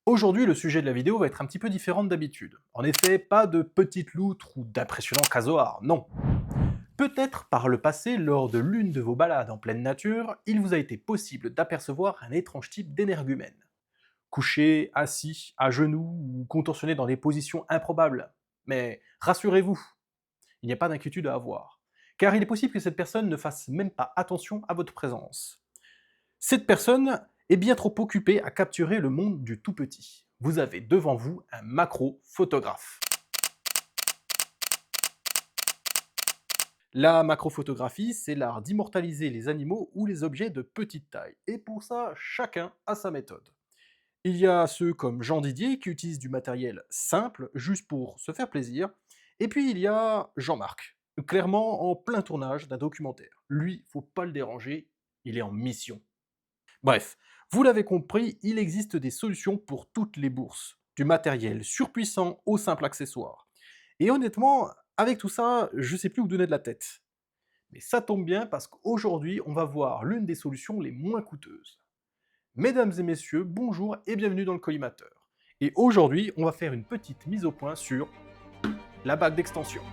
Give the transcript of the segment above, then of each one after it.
Aujourd'hui, le sujet de la vidéo va être un petit peu différent d'habitude. En effet, pas de petites loutres ou d'impressionnants casoars, non. Peut-être par le passé, lors de l'une de vos balades en pleine nature, il vous a été possible d'apercevoir un étrange type d'énergumène. Couché, assis, à genoux ou contorsionné dans des positions improbables. Mais rassurez-vous, il n'y a pas d'inquiétude à avoir. Car il est possible que cette personne ne fasse même pas attention à votre présence. Cette personne est bien trop occupée à capturer le monde du tout petit. Vous avez devant vous un macro-photographe. La macrophotographie, c'est l'art d'immortaliser les animaux ou les objets de petite taille. Et pour ça, chacun a sa méthode. Il y a ceux comme Jean Didier qui utilisent du matériel simple, juste pour se faire plaisir. Et puis il y a Jean-Marc, clairement en plein tournage d'un documentaire. Lui, faut pas le déranger, il est en mission. Bref, vous l'avez compris, il existe des solutions pour toutes les bourses, du matériel surpuissant aux simples accessoires. Et honnêtement, avec tout ça, je sais plus où donner de la tête. Mais ça tombe bien parce qu'aujourd'hui, on va voir l'une des solutions les moins coûteuses. Mesdames et messieurs, bonjour et bienvenue dans le collimateur. Et aujourd'hui, on va faire une petite mise au point sur la bague d'extension.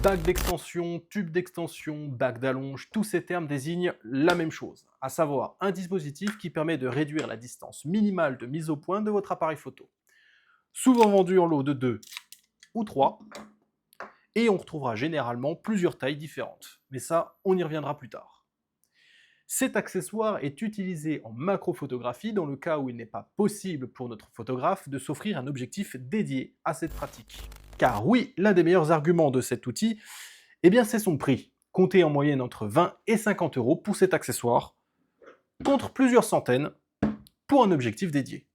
Bague d'extension, tube d'extension, bague d'allonge, tous ces termes désignent la même chose, à savoir un dispositif qui permet de réduire la distance minimale de mise au point de votre appareil photo. Souvent vendu en lot de 2 ou 3, et on retrouvera généralement plusieurs tailles différentes. Mais ça, on y reviendra plus tard. Cet accessoire est utilisé en macrophotographie dans le cas où il n'est pas possible pour notre photographe de s'offrir un objectif dédié à cette pratique. Car oui, l'un des meilleurs arguments de cet outil, eh bien c'est son prix. Comptez en moyenne entre 20 et 50 € pour cet accessoire, contre plusieurs centaines pour un objectif dédié.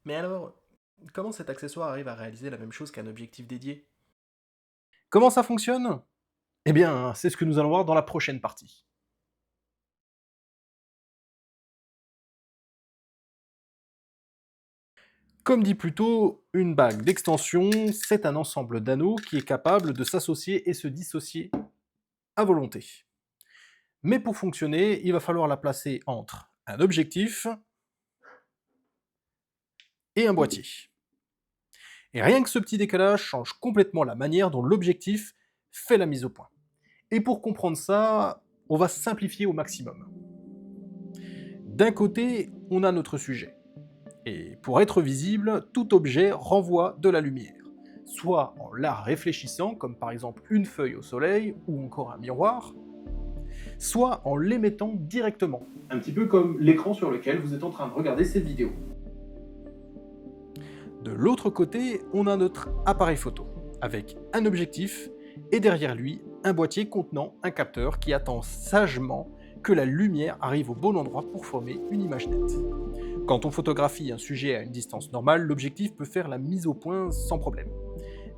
Mais alors, comment cet accessoire arrive à réaliser la même chose qu'un objectif dédié? Comment ça fonctionne? Eh bien, c'est ce que nous allons voir dans la prochaine partie. Comme dit plus tôt, une bague d'extension, c'est un ensemble d'anneaux qui est capable de s'associer et se dissocier à volonté. Mais pour fonctionner, il va falloir la placer entre un objectif et un boîtier. Et rien que ce petit décalage change complètement la manière dont l'objectif fait la mise au point. Et pour comprendre ça, on va simplifier au maximum. D'un côté, on a notre sujet. Et pour être visible, tout objet renvoie de la lumière, soit en la réfléchissant, comme par exemple une feuille au soleil ou encore un miroir, soit en l'émettant directement, un petit peu comme l'écran sur lequel vous êtes en train de regarder cette vidéo. De l'autre côté, on a notre appareil photo, avec un objectif et derrière lui, un boîtier contenant un capteur qui attend sagement que la lumière arrive au bon endroit pour former une image nette. Quand on photographie un sujet à une distance normale, l'objectif peut faire la mise au point sans problème.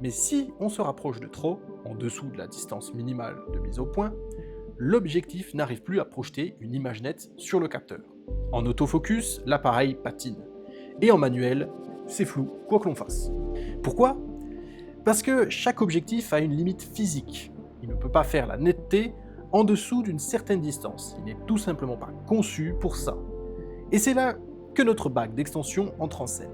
Mais si on se rapproche de trop, en dessous de la distance minimale de mise au point, l'objectif n'arrive plus à projeter une image nette sur le capteur. En autofocus, l'appareil patine. Et en manuel, c'est flou, quoi que l'on fasse. Pourquoi? Parce que chaque objectif a une limite physique. Il ne peut pas faire la netteté en dessous d'une certaine distance. Il n'est tout simplement pas conçu pour ça. Et c'est là que notre bague d'extension entre en scène.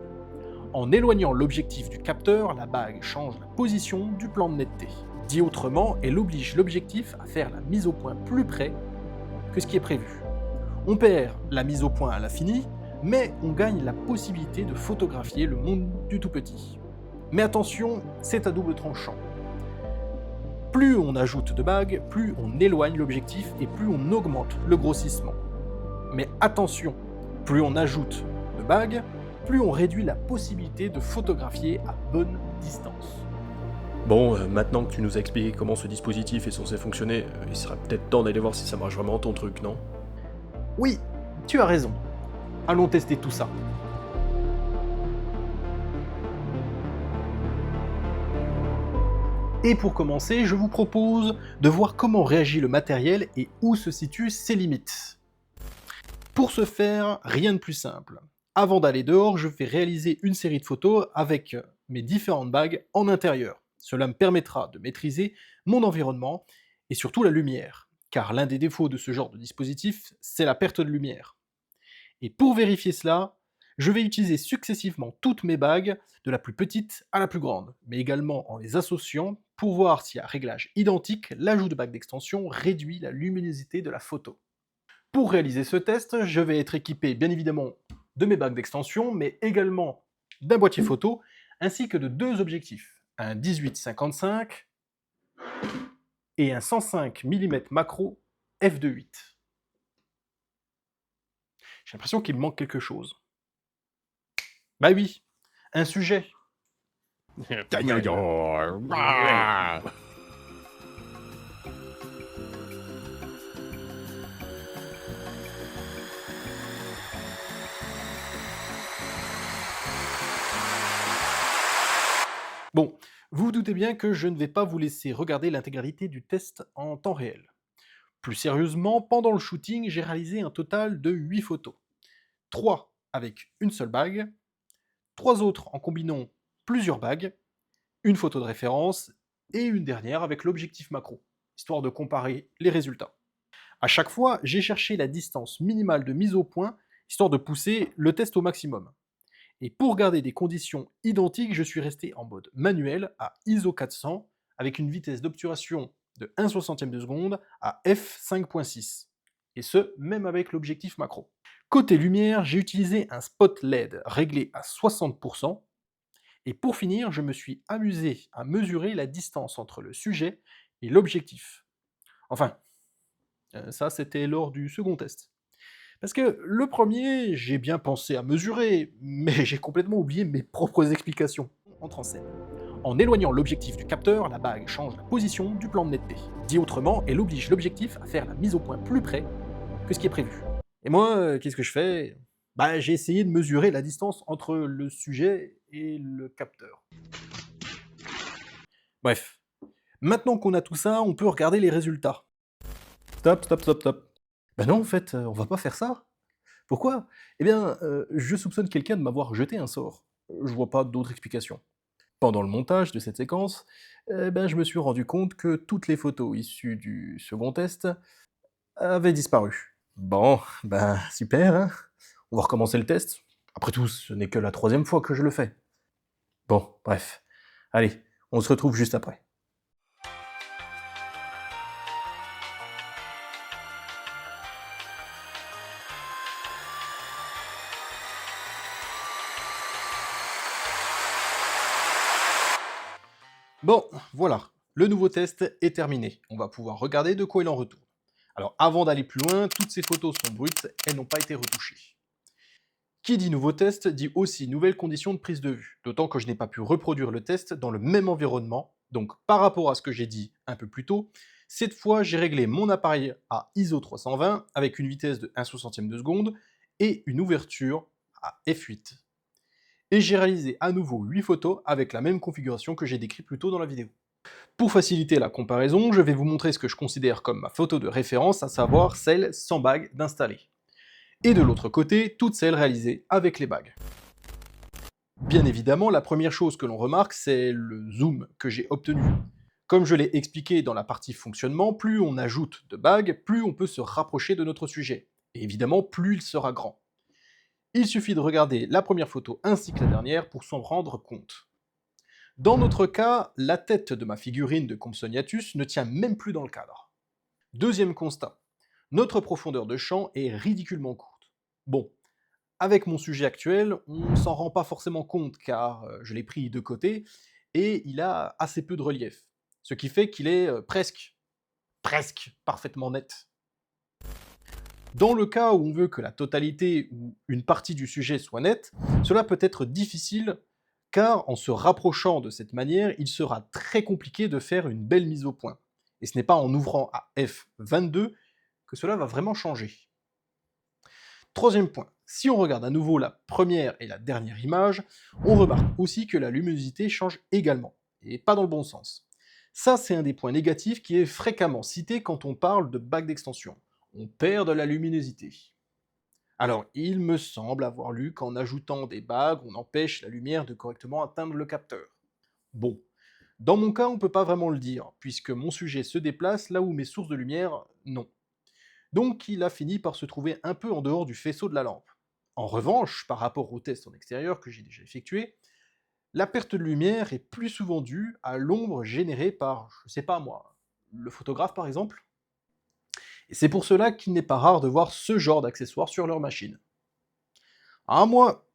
En éloignant l'objectif du capteur, la bague change la position du plan de netteté. Dit autrement, elle oblige l'objectif à faire la mise au point plus près que ce qui est prévu. On perd la mise au point à l'infini, mais on gagne la possibilité de photographier le monde du tout petit. Mais attention, c'est à double tranchant. Plus on ajoute de bagues, plus on éloigne l'objectif et plus on augmente le grossissement. Mais attention, plus on ajoute de bagues, plus on réduit la possibilité de photographier à bonne distance. Bon, maintenant que tu nous as expliqué comment ce dispositif est censé fonctionner, il sera peut-être temps d'aller voir si ça marche vraiment ton truc, non? Oui, tu as raison. Allons tester tout ça. Et pour commencer, je vous propose de voir comment réagit le matériel et où se situent ses limites. Pour ce faire, rien de plus simple. Avant d'aller dehors, je vais réaliser une série de photos avec mes différentes bagues en intérieur. Cela me permettra de maîtriser mon environnement et surtout la lumière, car l'un des défauts de ce genre de dispositif, c'est la perte de lumière. Et pour vérifier cela, je vais utiliser successivement toutes mes bagues, de la plus petite à la plus grande, mais également en les associant pour voir si à réglage identique, l'ajout de bagues d'extension réduit la luminosité de la photo. Pour réaliser ce test, je vais être équipé bien évidemment de mes bagues d'extension, mais également d'un boîtier photo, ainsi que de deux objectifs, un 18-55 et un 105 mm macro f2.8. J'ai l'impression qu'il me manque quelque chose. Bah oui, un sujet. Bon, vous vous doutez bien que je ne vais pas vous laisser regarder l'intégralité du test en temps réel. Plus sérieusement, pendant le shooting, j'ai réalisé un total de 8 photos. 3 avec une seule bague, 3 autres en combinant plusieurs bagues, une photo de référence et une dernière avec l'objectif macro, histoire de comparer les résultats. À chaque fois, j'ai cherché la distance minimale de mise au point, histoire de pousser le test au maximum. Et pour garder des conditions identiques, je suis resté en mode manuel à ISO 400 avec une vitesse d'obturation de 1/60 de seconde à f5.6. Et ce, même avec l'objectif macro. Côté lumière, j'ai utilisé un spot LED réglé à 60%. Et pour finir, je me suis amusé à mesurer la distance entre le sujet et l'objectif. Enfin, ça c'était lors du second test. Parce que le premier, j'ai bien pensé à mesurer, mais j'ai complètement oublié mes propres explications. Entre en scène. En éloignant l'objectif du capteur, la bague change la position du plan de netteté. Dit autrement, elle oblige l'objectif à faire la mise au point plus près que ce qui est prévu. Et moi, qu'est-ce que je fais? Bah, j'ai essayé de mesurer la distance entre le sujet et le capteur. Bref. Maintenant qu'on a tout ça, on peut regarder les résultats. Stop, stop, stop, stop. Ben non, en fait, on va pas faire ça. Pourquoi? Eh bien, je soupçonne quelqu'un de m'avoir jeté un sort. Je vois pas d'autre explication. Pendant le montage de cette séquence, ben, je me suis rendu compte que toutes les photos issues du second test avaient disparu. Bon, ben super, hein. On va recommencer le test. Après tout, ce n'est que la 3e fois que je le fais. Bon, bref. Allez, on se retrouve juste après. Bon, voilà, le nouveau test est terminé. On va pouvoir regarder de quoi il en retourne. Alors avant d'aller plus loin, toutes ces photos sont brutes, elles n'ont pas été retouchées. Qui dit nouveau test dit aussi nouvelles conditions de prise de vue, d'autant que je n'ai pas pu reproduire le test dans le même environnement, donc par rapport à ce que j'ai dit un peu plus tôt, cette fois j'ai réglé mon appareil à ISO 320 avec une vitesse de 1/60 de seconde et une ouverture à f8. Et j'ai réalisé à nouveau 8 photos avec la même configuration que j'ai décrite plus tôt dans la vidéo. Pour faciliter la comparaison, je vais vous montrer ce que je considère comme ma photo de référence, à savoir celle sans bague d'installer. Et de l'autre côté, toutes celles réalisées avec les bagues. Bien évidemment, la première chose que l'on remarque, c'est le zoom que j'ai obtenu. Comme je l'ai expliqué dans la partie fonctionnement, plus on ajoute de bagues, plus on peut se rapprocher de notre sujet. Et évidemment, plus il sera grand. Il suffit de regarder la première photo ainsi que la dernière pour s'en rendre compte. Dans notre cas, la tête de ma figurine de Compsognathus ne tient même plus dans le cadre. Deuxième constat, notre profondeur de champ est ridiculement courte. Bon, avec mon sujet actuel, on s'en rend pas forcément compte car je l'ai pris de côté et il a assez peu de relief. Ce qui fait qu'il est presque parfaitement net. Dans le cas où on veut que la totalité ou une partie du sujet soit nette, cela peut être difficile car en se rapprochant de cette manière, il sera très compliqué de faire une belle mise au point. Et ce n'est pas en ouvrant à f22 que cela va vraiment changer. Troisième point, si on regarde à nouveau la première et la dernière image, on remarque aussi que la luminosité change également, et pas dans le bon sens. Ça, c'est un des points négatifs qui est fréquemment cité quand on parle de bague d'extension. On perd de la luminosité. Alors, il me semble avoir lu qu'en ajoutant des bagues, on empêche la lumière de correctement atteindre le capteur. Bon, dans mon cas, on ne peut pas vraiment le dire, puisque mon sujet se déplace là où mes sources de lumière, non. Donc il a fini par se trouver un peu en dehors du faisceau de la lampe. En revanche, par rapport au test en extérieur que j'ai déjà effectué, la perte de lumière est plus souvent due à l'ombre générée par, je sais pas moi, le photographe par exemple. Et c'est pour cela qu'il n'est pas rare de voir ce genre d'accessoires sur leur machine. Ah moi,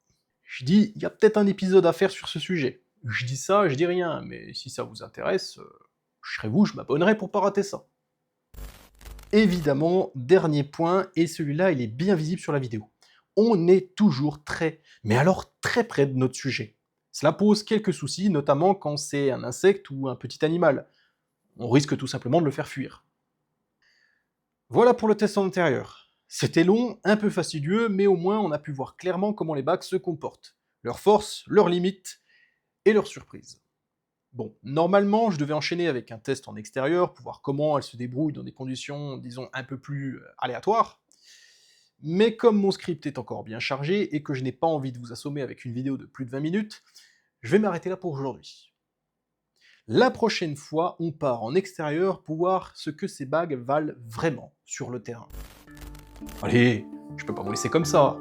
je dis, il y a peut-être un épisode à faire sur ce sujet. Je dis ça, je dis rien, mais si ça vous intéresse, je serai vous, je m'abonnerai pour pas rater ça. Évidemment, dernier point, et celui-là il est bien visible sur la vidéo. On est toujours très, mais alors très près de notre sujet. Cela pose quelques soucis, notamment quand c'est un insecte ou un petit animal. On risque tout simplement de le faire fuir. Voilà pour le test en intérieur. C'était long, un peu fastidieux, mais au moins on a pu voir clairement comment les bagues se comportent. Leurs forces, leurs limites et leurs surprises. Bon, normalement, je devais enchaîner avec un test en extérieur pour voir comment elles se débrouillent dans des conditions, disons, un peu plus aléatoires. Mais comme mon script est encore bien chargé et que je n'ai pas envie de vous assommer avec une vidéo de plus de 20 minutes, je vais m'arrêter là pour aujourd'hui. La prochaine fois, on part en extérieur pour voir ce que ces bagues valent vraiment sur le terrain. Allez, je peux pas vous laisser comme ça.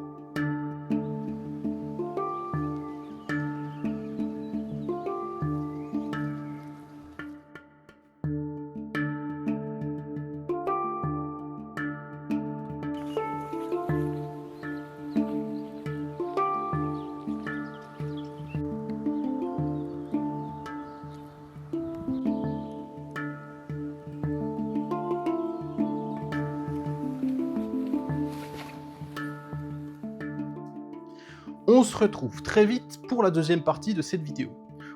On se retrouve très vite pour la deuxième partie de cette vidéo.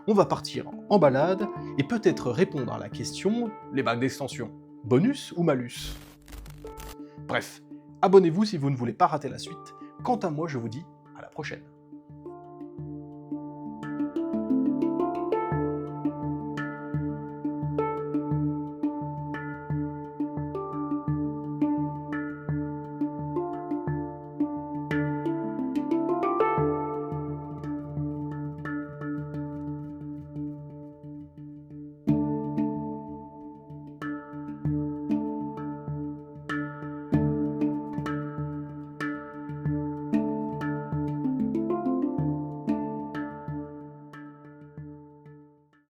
On va partir en balade et peut-être répondre à la question, les bagues d'extension, bonus ou malus? Bref, abonnez-vous si vous ne voulez pas rater la suite. Quant à moi, je vous dis à la prochaine.